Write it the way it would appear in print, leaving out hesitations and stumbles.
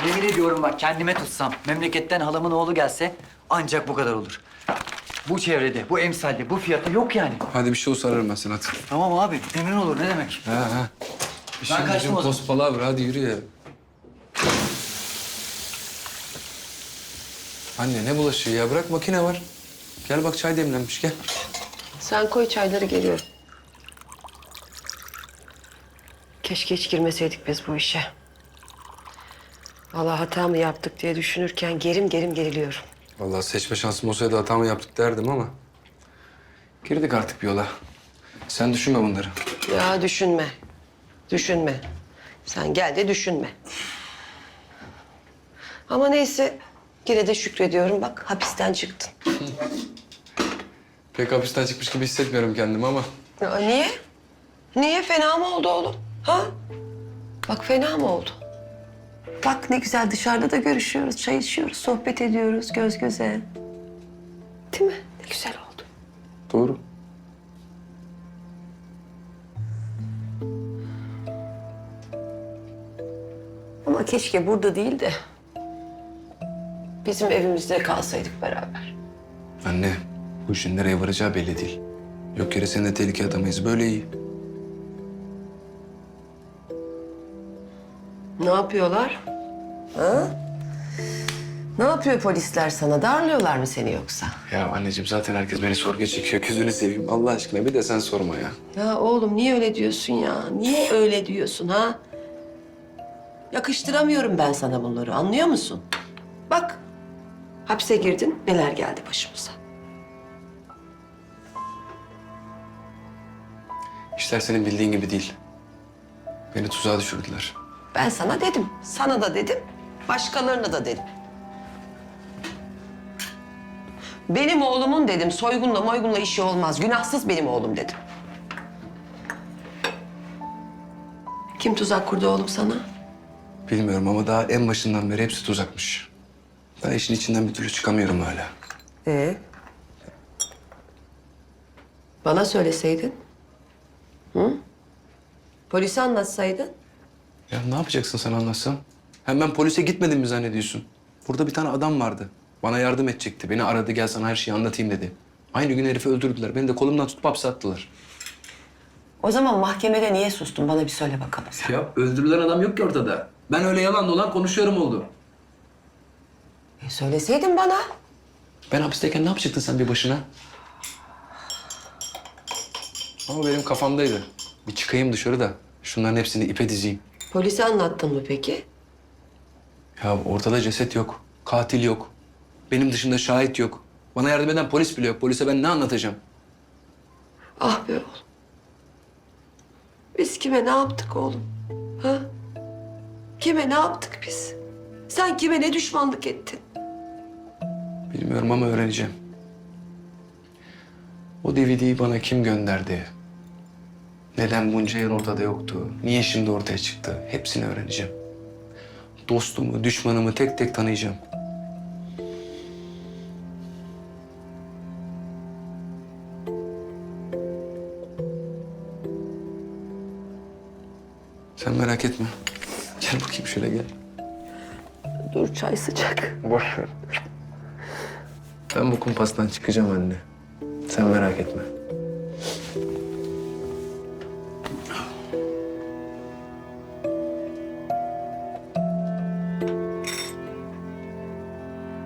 Yemin ediyorum bak kendime tutsam, memleketten halamın oğlu gelse ancak bu kadar olur. Bu çevrede, bu emsalde, bu fiyata yok yani. Hadi bir şey olsa ararım ben seni hadi. Tamam abi, emin olur ne demek? Ha. Ben kaçtım o zaman. Post palavra hadi yürü ya. Anne ne bulaşığı ya bırak makine var. Gel bak çay demlenmiş gel. Sen koy çayları, geliyorum. Keşke hiç girmeseydik biz bu işe. Vallahi hata mı yaptık diye düşünürken gerim geriliyorum. Vallahi seçme şansım olsaydı hata mı yaptık derdim ama... girdik artık bir yola. Sen düşünme bunları. Ya düşünme. Düşünme. Sen gel de düşünme. Ama neyse, yine de şükrediyorum. Bak hapisten çıktın. Pek hapisten çıkmış gibi hissetmiyorum kendimi ama... Ya, niye? Niye? Fena mı oldu oğlum? Ha? Bak fena mı oldu? Bak ne güzel dışarıda da görüşüyoruz, çay içiyoruz, sohbet ediyoruz göz göze. Değil mi? Ne güzel oldu. Doğru. Ama keşke burada değil de bizim evimizde kalsaydık beraber. Anne bu işin nereye varacağı belli değil. Yok yere seni de tehlikeye atamayız. Böyle iyi. Ne yapıyorlar? Ha? Ne yapıyor polisler sana? Darlıyorlar mı seni yoksa? Ya anneciğim zaten herkes beni sorguya çekiyor. Gözünü seveyim Allah aşkına bir de sen sorma ya. Ya oğlum niye öyle diyorsun ya? Niye öyle diyorsun ha? Yakıştıramıyorum ben sana bunları, anlıyor musun? Bak, hapse girdin, neler geldi başımıza. İşler senin bildiğin gibi değil. Beni tuzağa düşürdüler. Ben sana dedim, sana da dedim, başkalarına da dedim. Benim oğlumun dedim, soygunla moygunla işi olmaz. Günahsız benim oğlum dedim. Kim tuzak kurdu oğlum sana? Bilmiyorum ama daha en başından beri hepsi tuzakmış. Ben işin içinden bir türlü çıkamıyorum hala. Bana söyleseydin. Hı? Polise anlatsaydın. Ya ne yapacaksın sen anlatsam? Hem ben polise gitmedim mi zannediyorsun? Burada bir tane adam vardı. Bana yardım edecekti. Beni aradı gel sana her şeyi anlatayım dedi. Aynı gün herifi öldürdüler. Beni de kolumdan tutup hapse attılar. O zaman mahkemede niye sustun? Bana bir söyle bakalım sen. Ya öldürülen adam yok ki ortada. Ben öyle yalan dolan konuşuyorum oldu. Söyleseydin bana. Ben hapisteyken ne yapacaktın sen bir başına? Ama benim kafamdaydı. Bir çıkayım dışarı da şunların hepsini ipe dizeyim. Polise anlattın mı peki? Ya ortada ceset yok, katil yok. Benim dışında şahit yok. Bana yardım eden polis bile yok. Polise ben ne anlatacağım? Ah be oğlum. Biz kime ne yaptık oğlum? Ha? Kime ne yaptık biz? Sen kime ne düşmanlık ettin? Bilmiyorum ama öğreneceğim. O DVD'yi bana kim gönderdi? Neden bunca yıl ortada yoktu? Niye şimdi ortaya çıktı? Hepsini öğreneceğim. Dostumu, düşmanımı tek tek tanıyacağım. Sen merak etme. Gel bakayım şöyle gel. Dur çay sıcak. Boş ver. Ben bu kumpastan çıkacağım anne. Sen merak etme.